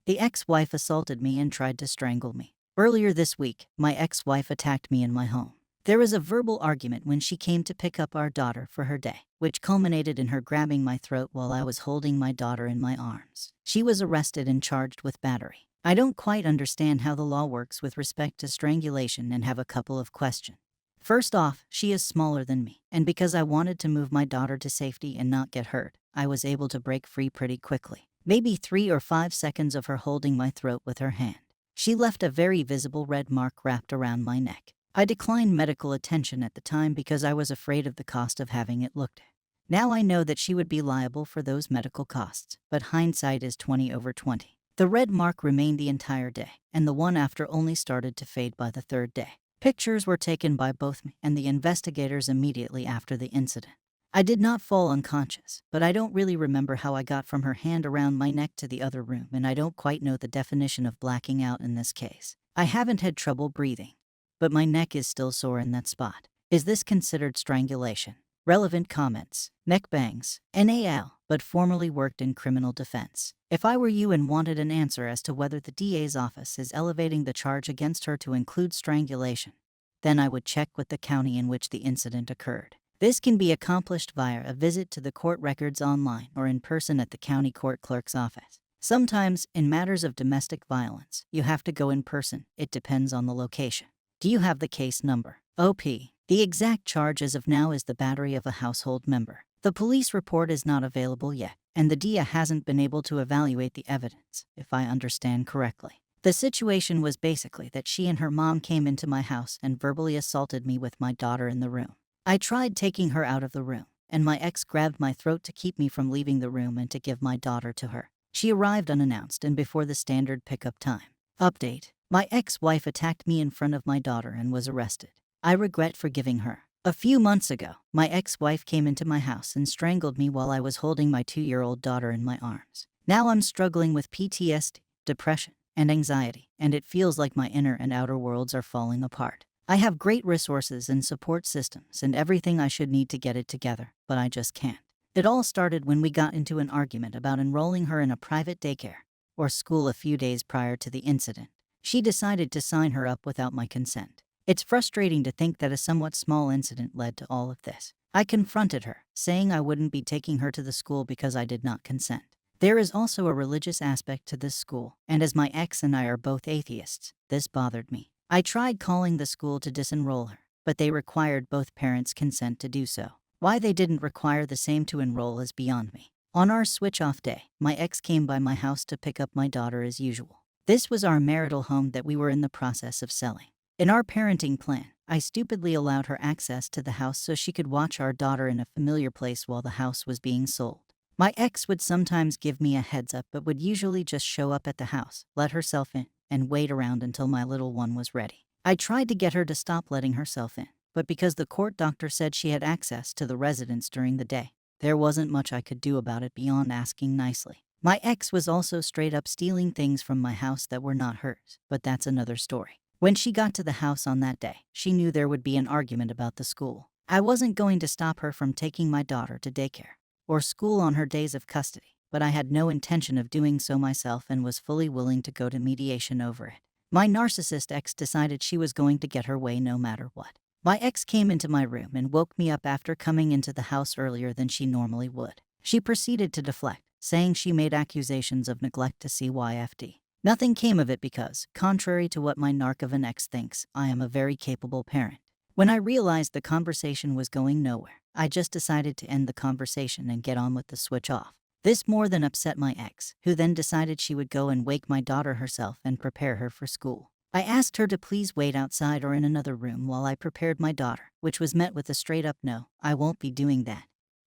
The ex-wife assaulted me and tried to strangle me. Earlier this week, my ex-wife attacked me in my home. There was a verbal argument when she came to pick up our daughter for her day, which culminated in her grabbing my throat while I was holding my daughter in my arms. She was arrested and charged with battery. I don't quite understand how the law works with respect to strangulation and have a couple of questions. First off, she is smaller than me, and because I wanted to move my daughter to safety and not get hurt, I was able to break free pretty quickly. Maybe 3 or 5 seconds of her holding my throat with her hand. She left a very visible red mark wrapped around my neck. I declined medical attention at the time because I was afraid of the cost of having it looked at. Now I know that she would be liable for those medical costs, but hindsight is 20/20. The red mark remained the entire day, and the one after only started to fade by the 3rd day. Pictures were taken by both me and the investigators immediately after the incident. I did not fall unconscious, but I don't really remember how I got from her hand around my neck to the other room, and I don't quite know the definition of blacking out in this case. I haven't had trouble breathing, but my neck is still sore in that spot. Is this considered strangulation? Relevant comments. Neck bangs. NAL, but formerly worked in criminal defense. If I were you and wanted an answer as to whether the DA's office is elevating the charge against her to include strangulation, then I would check with the county in which the incident occurred. This can be accomplished via a visit to the court records online or in person at the county court clerk's office. Sometimes, in matters of domestic violence, you have to go in person. It depends on the location. Do you have the case number? OP. The exact charge as of now is the battery of a household member. The police report is not available yet, and the DA hasn't been able to evaluate the evidence, if I understand correctly. The situation was basically that she and her mom came into my house and verbally assaulted me with my daughter in the room. I tried taking her out of the room, and my ex grabbed my throat to keep me from leaving the room and to give my daughter to her. She arrived unannounced and before the standard pickup time. Update. My ex-wife attacked me in front of my daughter and was arrested. I regret forgiving her. A few months ago, my ex-wife came into my house and strangled me while I was holding my 2-year-old daughter in my arms. Now I'm struggling with PTSD, depression, and anxiety, and it feels like my inner and outer worlds are falling apart. I have great resources and support systems and everything I should need to get it together, but I just can't. It all started when we got into an argument about enrolling her in a private daycare or school a few days prior to the incident. She decided to sign her up without my consent. It's frustrating to think that a somewhat small incident led to all of this. I confronted her, saying I wouldn't be taking her to the school because I did not consent. There is also a religious aspect to this school, and as my ex and I are both atheists, this bothered me. I tried calling the school to disenroll her, but they required both parents' consent to do so. Why they didn't require the same to enroll is beyond me. On our switch-off day, my ex came by my house to pick up my daughter as usual. This was our marital home that we were in the process of selling. In our parenting plan, I stupidly allowed her access to the house so she could watch our daughter in a familiar place while the house was being sold. My ex would sometimes give me a heads up but would usually just show up at the house, let herself in, and wait around until my little one was ready. I tried to get her to stop letting herself in, but because the court doctor said she had access to the residence during the day, there wasn't much I could do about it beyond asking nicely. My ex was also straight up stealing things from my house that were not hers, but that's another story. When she got to the house on that day, she knew there would be an argument about the school. I wasn't going to stop her from taking my daughter to daycare or school on her days of custody, but I had no intention of doing so myself and was fully willing to go to mediation over it. My narcissist ex decided she was going to get her way no matter what. My ex came into my room and woke me up after coming into the house earlier than she normally would. She proceeded to deflect, saying she made accusations of neglect to CYFD. Nothing came of it because, contrary to what my narc of an ex thinks, I am a very capable parent. When I realized the conversation was going nowhere, I just decided to end the conversation and get on with the switch off. This more than upset my ex, who then decided she would go and wake my daughter herself and prepare her for school. I asked her to please wait outside or in another room while I prepared my daughter, which was met with a straight-up no, I won't be doing that.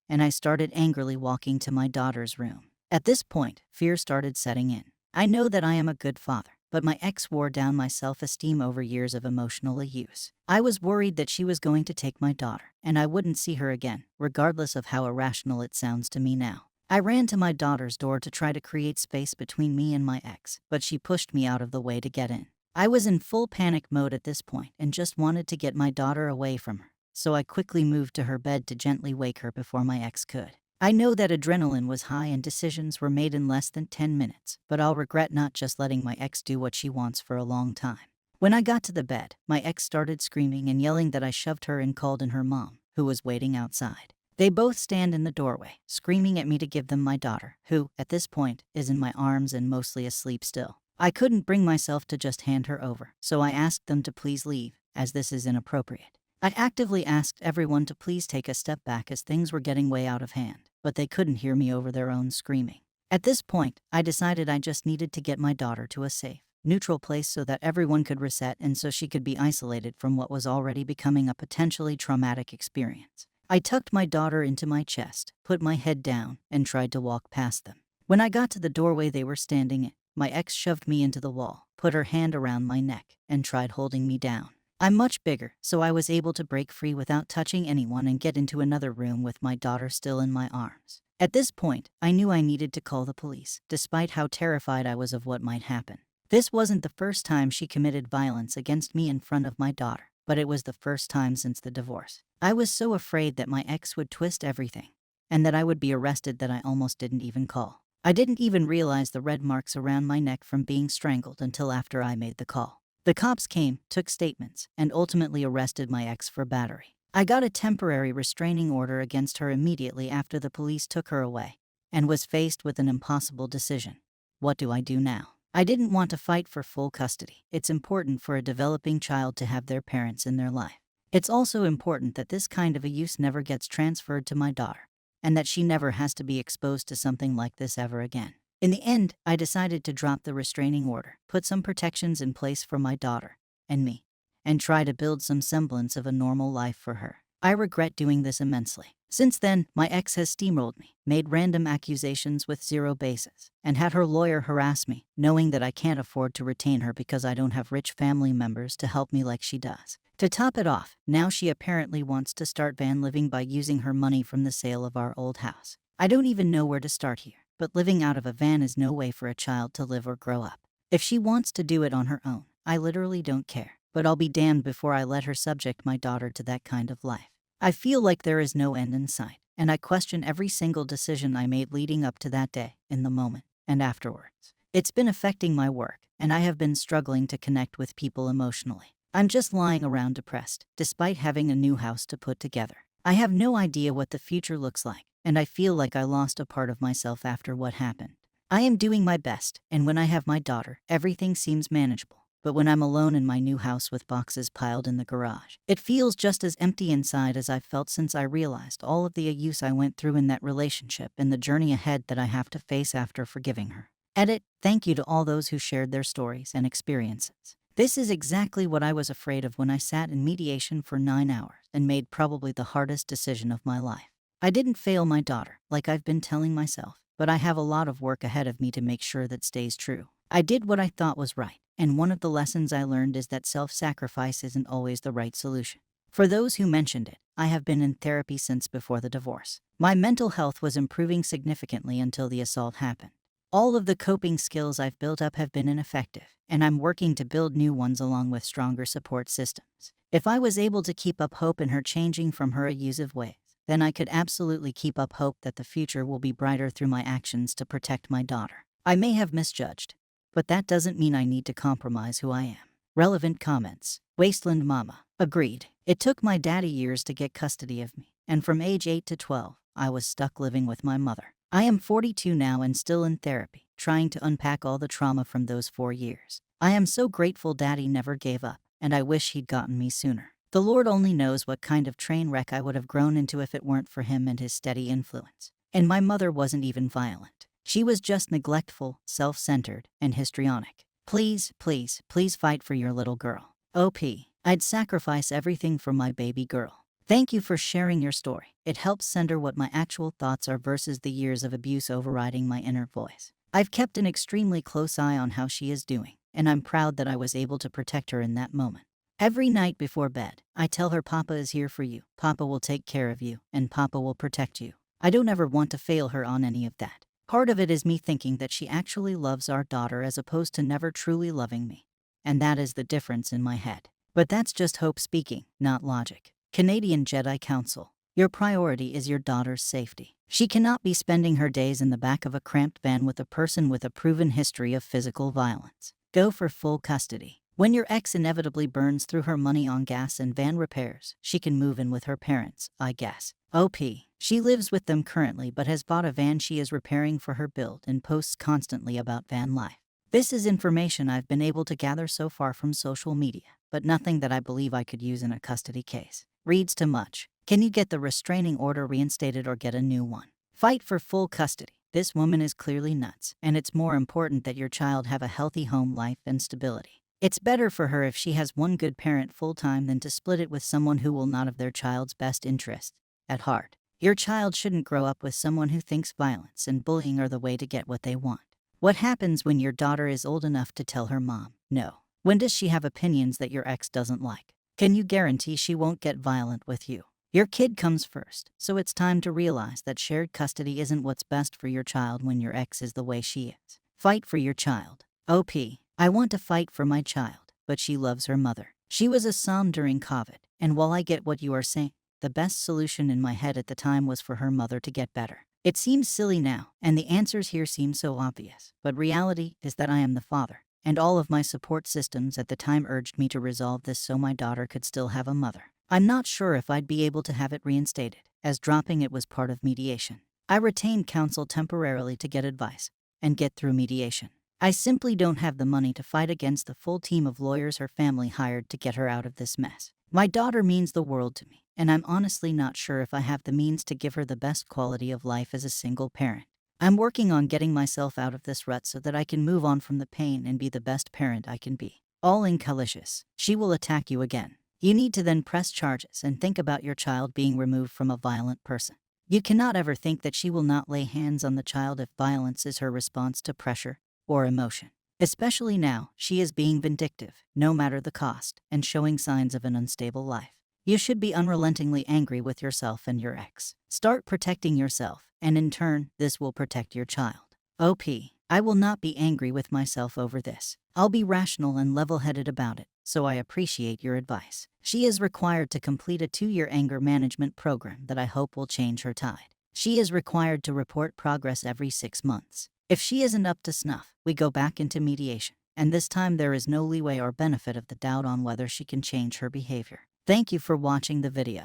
And I started angrily walking to my daughter's room. At this point, fear started setting in. I know that I am a good father, but my ex wore down my self-esteem over years of emotional abuse. I was worried that she was going to take my daughter, and I wouldn't see her again, regardless of how irrational it sounds to me now. I ran to my daughter's door to try to create space between me and my ex, but she pushed me out of the way to get in. I was in full panic mode at this point and just wanted to get my daughter away from her, so I quickly moved to her bed to gently wake her before my ex could. I know that adrenaline was high and decisions were made in less than 10 minutes, but I'll regret not just letting my ex do what she wants for a long time. When I got to the bed, my ex started screaming and yelling that I shoved her and called in her mom, who was waiting outside. They both stand in the doorway, screaming at me to give them my daughter, who, at this point, is in my arms and mostly asleep still. I couldn't bring myself to just hand her over, so I asked them to please leave, as this is inappropriate. I actively asked everyone to please take a step back as things were getting way out of hand, but they couldn't hear me over their own screaming. At this point, I decided I just needed to get my daughter to a safe, neutral place so that everyone could reset and so she could be isolated from what was already becoming a potentially traumatic experience. I tucked my daughter into my chest, put my head down, and tried to walk past them. When I got to the doorway they were standing in, my ex shoved me into the wall, put her hand around my neck, and tried holding me down. I'm much bigger, so I was able to break free without touching anyone and get into another room with my daughter still in my arms. At this point, I knew I needed to call the police, despite how terrified I was of what might happen. This wasn't the first time she committed violence against me in front of my daughter, but it was the first time since the divorce. I was so afraid that my ex would twist everything, and that I would be arrested that I almost didn't even call. I didn't even realize the red marks around my neck from being strangled until after I made the call. The cops came, took statements, and ultimately arrested my ex for battery. I got a temporary restraining order against her immediately after the police took her away, and was faced with an impossible decision. What do I do now? I didn't want to fight for full custody. It's important for a developing child to have their parents in their life. It's also important that this kind of abuse never gets transferred to my daughter, and that she never has to be exposed to something like this ever again. In the end, I decided to drop the restraining order, put some protections in place for my daughter and me, and try to build some semblance of a normal life for her. I regret doing this immensely. Since then, my ex has steamrolled me, made random accusations with zero basis, and had her lawyer harass me, knowing that I can't afford to retain her because I don't have rich family members to help me like she does. To top it off, now she apparently wants to start van living by using her money from the sale of our old house. I don't even know where to start here, but living out of a van is no way for a child to live or grow up. If she wants to do it on her own, I literally don't care, but I'll be damned before I let her subject my daughter to that kind of life. I feel like there is no end in sight, and I question every single decision I made leading up to that day, in the moment, and afterwards. It's been affecting my work, and I have been struggling to connect with people emotionally. I'm just lying around depressed, despite having a new house to put together. I have no idea what the future looks like, and I feel like I lost a part of myself after what happened. I am doing my best, and when I have my daughter, everything seems manageable. But when I'm alone in my new house with boxes piled in the garage, it feels just as empty inside as I've felt since I realized all of the abuse I went through in that relationship and the journey ahead that I have to face after forgiving her. Edit, thank you to all those who shared their stories and experiences. This is exactly what I was afraid of when I sat in mediation for 9 hours and made probably the hardest decision of my life. I didn't fail my daughter, like I've been telling myself, but I have a lot of work ahead of me to make sure that stays true. I did what I thought was right, and one of the lessons I learned is that self-sacrifice isn't always the right solution. For those who mentioned it, I have been in therapy since before the divorce. My mental health was improving significantly until the assault happened. All of the coping skills I've built up have been ineffective, and I'm working to build new ones along with stronger support systems. If I was able to keep up hope in her changing from her abusive ways, then I could absolutely keep up hope that the future will be brighter through my actions to protect my daughter. I may have misjudged, but that doesn't mean I need to compromise who I am. Relevant comments. Wasteland Mama. Agreed. It took my daddy years to get custody of me, and from age 8 to 12, I was stuck living with my mother. I am 42 now and still in therapy, trying to unpack all the trauma from those 4 years. I am so grateful Daddy never gave up, and I wish he'd gotten me sooner. The Lord only knows what kind of train wreck I would have grown into if it weren't for him and his steady influence. And my mother wasn't even violent. She was just neglectful, self-centered, and histrionic. Please, please, please fight for your little girl. OP. I'd sacrifice everything for my baby girl. Thank you for sharing your story. It helps center what my actual thoughts are versus the years of abuse overriding my inner voice. I've kept an extremely close eye on how she is doing, and I'm proud that I was able to protect her in that moment. Every night before bed, I tell her Papa is here for you, Papa will take care of you, and Papa will protect you. I don't ever want to fail her on any of that. Part of it is me thinking that she actually loves our daughter as opposed to never truly loving me. And that is the difference in my head. But that's just hope speaking, not logic. Canadian Jedi Council. Your priority is your daughter's safety. She cannot be spending her days in the back of a cramped van with a person with a proven history of physical violence. Go for full custody. When your ex inevitably burns through her money on gas and van repairs, she can move in with her parents, I guess. OP. She lives with them currently but has bought a van she is repairing for her build and posts constantly about van life. This is information I've been able to gather so far from social media, but nothing that I believe I could use in a custody case. Reads too much. Can you get the restraining order reinstated or get a new one? Fight for full custody. This woman is clearly nuts, and it's more important that your child have a healthy home life and stability. It's better for her if she has one good parent full-time than to split it with someone who will not have their child's best interest at heart. Your child shouldn't grow up with someone who thinks violence and bullying are the way to get what they want. What happens when your daughter is old enough to tell her mom no? When does she have opinions that your ex doesn't like? Can you guarantee she won't get violent with you? Your kid comes first, so it's time to realize that shared custody isn't what's best for your child when your ex is the way she is. Fight for your child. OP. I want to fight for my child, but she loves her mother. She was a son during COVID, and while I get what you are saying, the best solution in my head at the time was for her mother to get better. It seems silly now, and the answers here seem so obvious, but reality is that I am the father, and all of my support systems at the time urged me to resolve this so my daughter could still have a mother. I'm not sure if I'd be able to have it reinstated, as dropping it was part of mediation. I retained counsel temporarily to get advice and get through mediation. I simply don't have the money to fight against the full team of lawyers her family hired to get her out of this mess. My daughter means the world to me, and I'm honestly not sure if I have the means to give her the best quality of life as a single parent. I'm working on getting myself out of this rut so that I can move on from the pain and be the best parent I can be. All incalicious. She will attack you again. You need to then press charges and think about your child being removed from a violent person. You cannot ever think that she will not lay hands on the child if violence is her response to pressure or emotion. Especially now, she is being vindictive, no matter the cost, and showing signs of an unstable life. You should be unrelentingly angry with yourself and your ex. Start protecting yourself, and in turn, this will protect your child. OP. I will not be angry with myself over this. I'll be rational and level-headed about it, so I appreciate your advice. She is required to complete a 2-year anger management program that I hope will change her tide. She is required to report progress every 6 months. If she isn't up to snuff, we go back into mediation, and this time there is no leeway or benefit of the doubt on whether she can change her behavior. Thank you for watching the video.